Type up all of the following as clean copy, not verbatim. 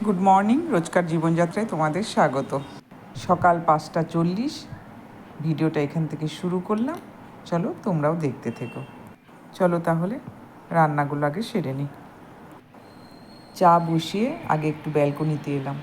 Good morning, রোজকার জীবনযাত্রায় তোমাদের স্বাগত। সকাল 5:40, ভিডিওটা এখান থেকে শুরু করলাম। চলো তোমরাও দেখতে থেকো। চলো তাহলে রান্নাগুলো আগে সেরে নিই। চা বসিয়ে আগে একটু ব্যালকনিতে এলাম।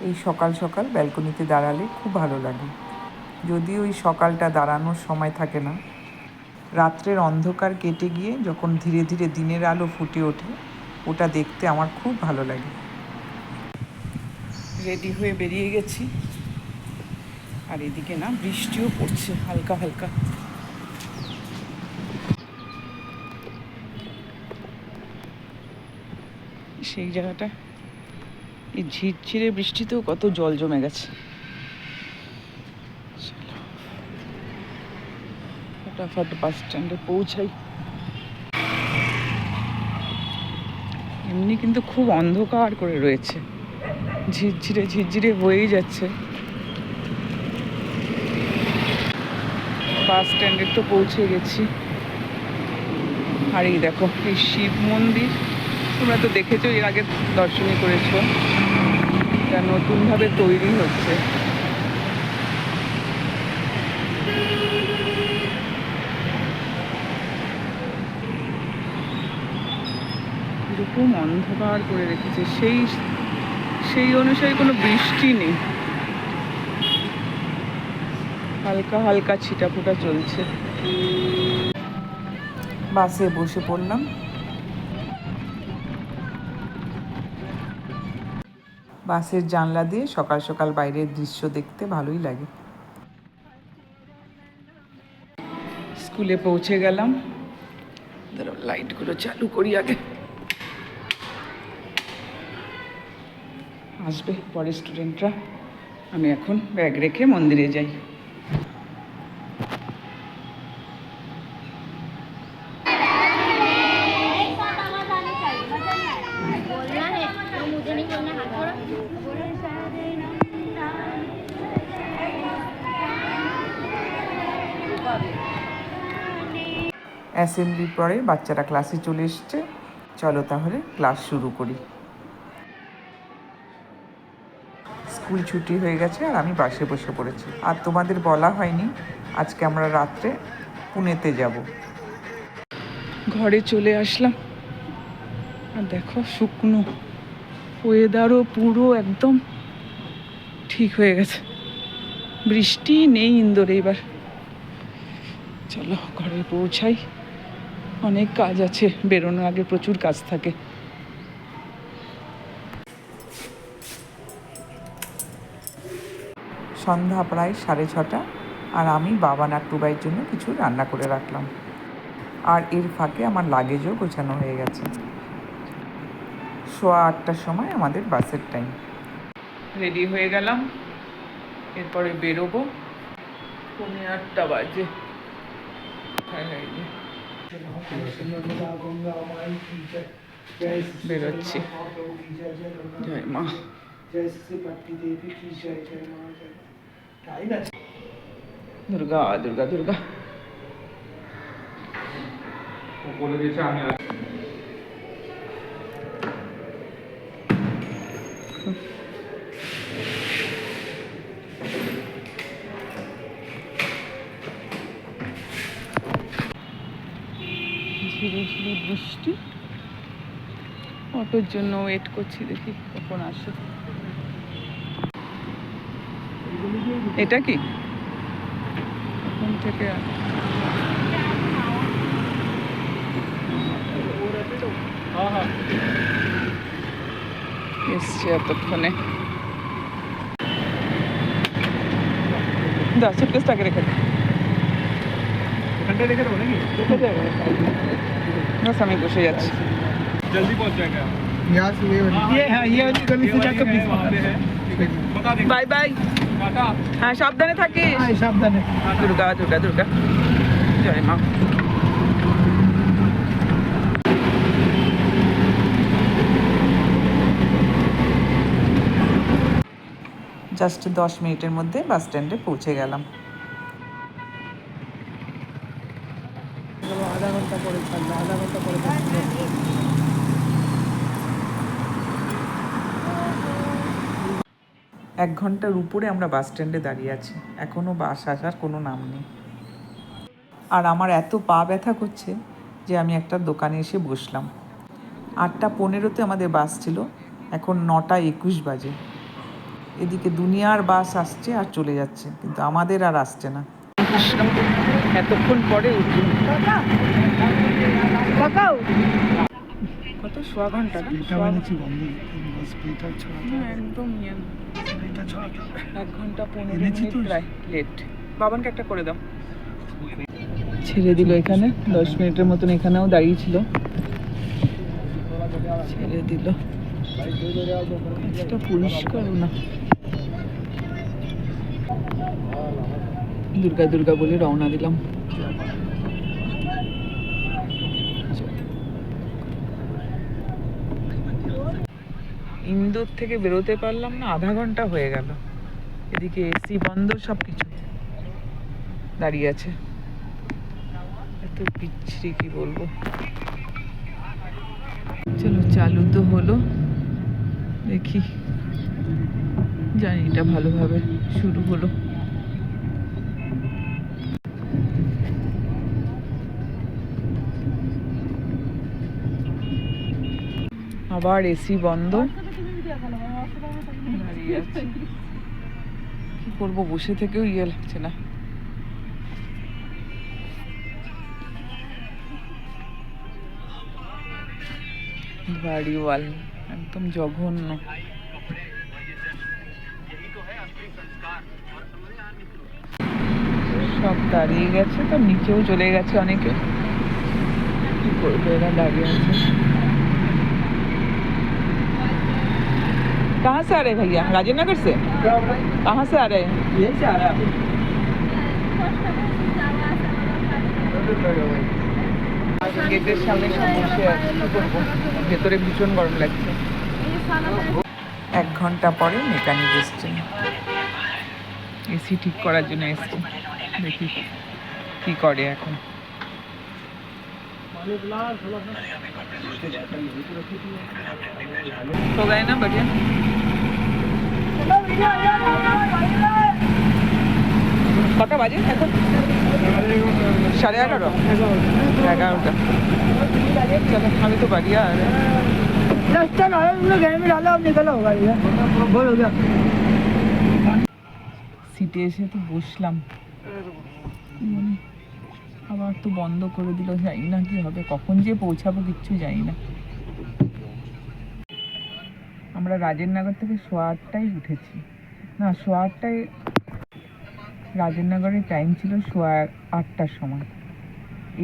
এই সকাল সকাল ব্যালকনিতে দাঁড়ালে খুব ভালো লাগে। যদিও ওই সকালটা দাঁড়ানোর সময় থাকে না, রাত্রের অন্ধকার কেটে গিয়ে যখন ধীরে ধীরে দিনের আলো ফুটে ওঠে, ওটা দেখতে আমার খুব ভালো লাগে। রেডি হয়ে বেরিয়ে গেছি, আর এদিকে না বৃষ্টিও পড়ছে হালকা হালকা। সেই জায়গাটা এই ঝিরঝিরে বৃষ্টিতেও কত জল জমে গেছে। ফটাফট বাস স্ট্যান্ডে পৌঁছাই। এমনি কিন্তু খুব অন্ধকার করে রয়েছে, ঝিরঝিরে ঝিরঝিরে হয়েই যাচ্ছে। বাস স্ট্যান্ডে তো পৌঁছে গেছি। আর এই দেখো এই শিব মন্দির, তোমরা তো দেখেছো, এর আগে দর্শনই করেছো। এটা নতুনভাবে তৈরি হচ্ছে। এরকম অন্ধকার করে রেখেছে, সেই অনুসারে কোনো বৃষ্টি নেই, হালকা হালকা ছিটাফোটা চলছে। বাসে বসে পড়লাম। বাসের জানলা দিয়ে সকাল সকাল বাইরের দৃশ্য দেখতে ভালোই লাগে। স্কুলে পৌঁছে গেলাম। ধরো লাইটগুলো চালু করি আগে, আসবে পরে স্টুডেন্টরা। আমি এখন ব্যাগ রেখে মন্দিরে যাই। অ্যাসেম্বলির পরে বাচ্চারা ক্লাসে চলে এসছে। চলো তাহলে ক্লাস শুরু করি। স্কুল ছুটি হয়ে গেছে আর আমি বাসে বসে পড়েছি। আর তোমাদের বলা হয়নি, আজকে আমরা রাত্রে পুনেতে যাব। ঘরে চলে আসলাম, আর দেখো শুকনো ওয়েদারও পুরো একদম ঠিক হয়ে গেছে। বৃষ্টি নেই ইন্দোরে এবার। চলো ঘরে পৌঁছাই, অনেক কাজ আছে, বেরোনোর আগে প্রচুর কাজ থাকে। সন্ধ্যা প্রায় 6:30, আর আমি বাবা নাট্টুবাইয়ের জন্য কিছু রান্না করে রাখলাম। আর এর ফাঁকে আমার লাগেজও গোছানো হয়ে গেছে। 8:15 সময় আমাদের বাসের টাইম। রেডি হয়ে গেলাম, এরপরে বেরোবো। 8:15 বাজে। বেরোচ্ছি। জয় মা। দুর্গা দুর্গা দুর্গা। ঝিরি ঝিরি বৃষ্টি, অটোর জন্য ওয়েট করছি, দেখি কখন আসে। এটা কি এখন থেকে এসছে এতক্ষণে। সুটকেসটাকে রেখে দে, রেখে দেবো নাকি? বাস আমি বসে যাচ্ছি। जल्दी पहुंच जाएगा यहाँ से। ये वाली गली से जाकर बाय बाय। হ্যাঁ সাবধানে থাকিস। সাবধানে। দুর্গা দুর্গা দুর্গা। জয় মা। জাস্ট 10 মিনিটের মধ্যে বাস স্ট্যান্ডে পৌঁছে গেলাম। আধা ঘন্টা পরে ছাড়লো, আধা ঘন্টা পরে। 1 ঘন্টার উপরে আমরা বাস স্ট্যান্ডে দাঁড়িয়ে আছি, এখনও বাস আসার কোনো নাম নেই। আর আমার এত পা ব্যথা করছে যে আমি একটা দোকানে এসে বসলাম। 8:15-তে আমাদের বাস ছিল, এখন 9:21 বাজে। এদিকে দুনিয়ার বাস আসছে আর চলে যাচ্ছে, কিন্তু আমাদের আর আসছে না। এতক্ষণ পরে উঠলাম। কত সোয়া ঘন্টা একদম 1 ঘন্টা 15 মিনিট প্রায় লেট। বাবানকে একটা করে দাও। ছেড়ে দিল এখানে 10 মিনিটের মতন, এখানেও দাঁড়িয়েছিল, ছেড়ে দিল। এটা পরিষ্কার না, দুর্গা দুর্গা বলে রওনা দিলাম। ইন্দোর থেকে বেরোতে পারলাম না, আধা ঘন্টা হয়ে গেল। এদিকে এসি বন্ধ, সব কিছু দাঁড়িয়ে আছে। এত বিচ্ছিরি, কি বলবো। চলো, চালু তো হলো, দেখি, জার্নিটা ভালোভাবে শুরু হলো। আবার এসি বন্ধ, দাঁড়িয়ে আছি। কি করবো, বসে থেকেও ইয়ে লাগছে না। বাড়িওয়াল একদম জঘন্য। সব দাঁড়িয়ে গেছে, তো নিচেও চলে গেছে অনেকে। কি করবে, এরা দাঁড়িয়ে আছে। कहाँ से आ रहे हैं भैया? राजेंद्र नगर से? कहाँ से आ रहे हैं? यहीं से आ रहा है। গেটের সামনে সব বসে আছে, কি করবো, ভেতরে ভীষণ গরম লাগছে। 1 ঘন্টা পরে মেকানিক এসছেন, এসি ঠিক করার জন্য এসছে। দেখি কি করে এখন। तो गए ना बढ़िया। কটা বাজে এখন? 11:30। 11টা। चलो, अभी तो बढ़िया आ रहा है। সিটে এসে তো বসলাম, আবার তো বন্ধ করে দিল। জানি না কি হবে, কখন যে পৌঁছাবো কিচ্ছু জানি না। আমরা রাজেন্দ্রনগর থেকে 8:30টায় উঠেছি, না 8:30টায়। রাজেন্দ্রনগরের টাইম ছিল 8:30টার সময়,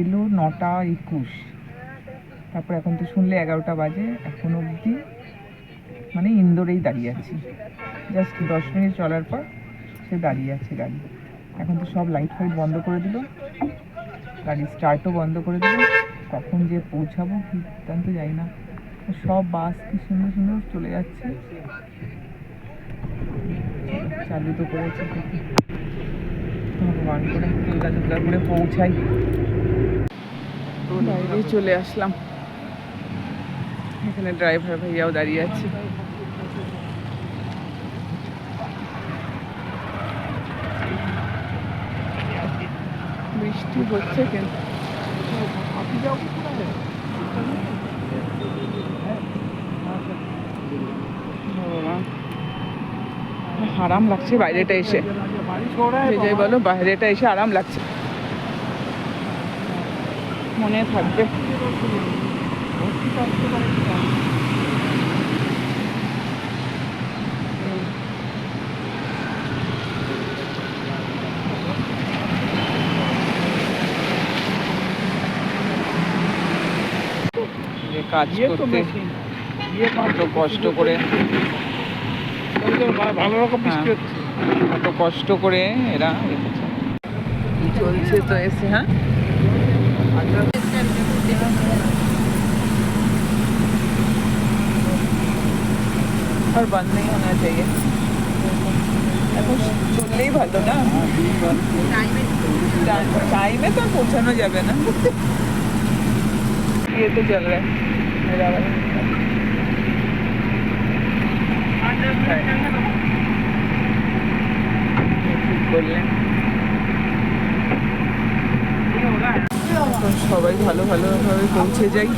এলো 9:21। তারপর এখন তো শুনলে 11টা বাজে, এখন অবধি মানে ইন্দোরেই দাঁড়িয়ে আছি। জাস্ট 10 মিনিট চলার পর সে দাঁড়িয়ে আছে গাড়ি। এখন তো সব লাইট ফাইট বন্ধ করে দিল, গাড়ি স্টার্টও বন্ধ করে দিল। কখন যে পৌঁছাবো কি তো জানি না। সব বাস কি সুন্দর সুন্দর চলে যাচ্ছে, চালু তো করেছে। ভগবান করে দুর্গা দুর্গা করে পৌঁছাই। বাইরে চলে আসলাম, এখানে ড্রাইভার ভাইয়াও দাঁড়িয়ে আছে। বৃষ্টি হচ্ছে কিন্তু আরাম লাগছে বাইরেটা এসে। যাই বলো, বাইরেটা এসে আরাম লাগছে, মনে থাকবে। কাজ করতে এত কষ্ট করে, ভালো রকম বৃষ্টি হচ্ছে, এত কষ্ট করে এরা চলছে তো এসে। হ্যাঁ, और बंद नहीं होना चाहिए। এখন চললেই ভালো না, টাইমে তো পৌঁছানো যাবে না। ये तो चल रहा है मेरा वाला। করলেন। এখন সবাই ভালোভাবে পৌঁছে যাই।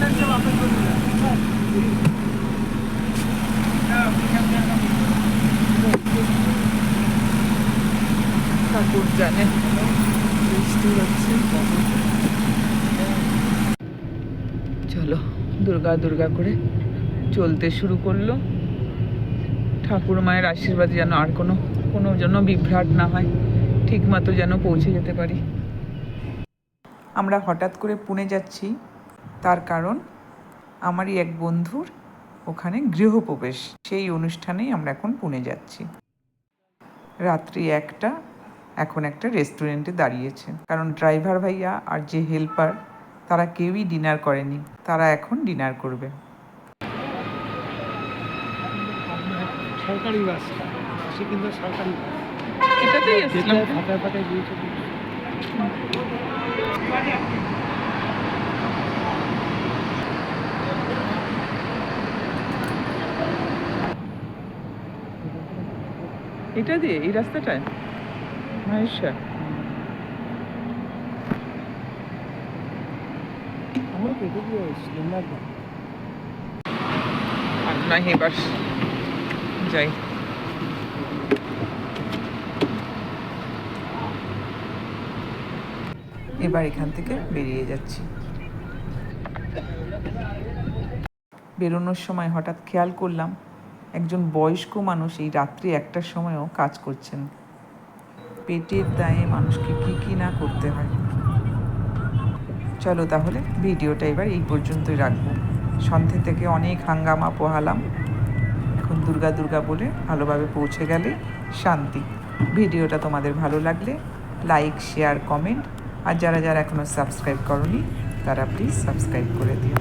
ঠাকুর জানে বৃষ্টি হচ্ছে। চলো, দুর্গা করে চলতে শুরু করলো। ঠাকুর মায়ের আশীর্বাদ যেন আর কোনো যেন বিভ্রাট না হয়, ঠিক মতো যেন পৌঁছে যেতে পারি। আমরা হঠাৎ করে পুনে যাচ্ছি, তার কারণ আমারই এক বন্ধুর ওখানে গৃহপ্রবেশ। সেই অনুষ্ঠানেই আমরা এখন পুনে যাচ্ছি। রাত্রি 1টা, এখন একটা রেস্টুরেন্টে দাঁড়িয়েছে, কারণ ড্রাইভার ভাইয়া আর যে হেল্পার তারা কেউই ডিনার করেনি, তারা এখন ডিনার করবে। সরকারি বাস, সে কিন্তু সরকারি বাস। এটাতেই আসলাম। ফাটায় দিয়েছে। এটা দিয়ে এই রাস্তাটায় মাহেশ্বর। আমরা কেটে দিয়ে এসেছিলাম না। না, এবার যাই। এবার এখান থেকে বেরিয়ে যাচ্ছি। বেরোনোর সময় হঠাৎ খেয়াল করলাম একজন বয়স্ক মানুষ এই রাত্রি 1টার সময়ও কাজ করছেন। পেটের দায়ে মানুষকে কি না করতে হয়। চলো তাহলে ভিডিওটা এবার এই পর্যন্তই রাখবো। সন্ধ্যে থেকে অনেক হাঙ্গামা পোহালাম, এখন দুর্গা বলে ভালোভাবে পৌঁছে গেলে শান্তি। ভিডিওটা তোমাদের ভালো লাগলে লাইক, শেয়ার, কমেন্ট, আর যারা এখনও সাবস্ক্রাইব করনি তারা প্লিজ সাবস্ক্রাইব করে দিও।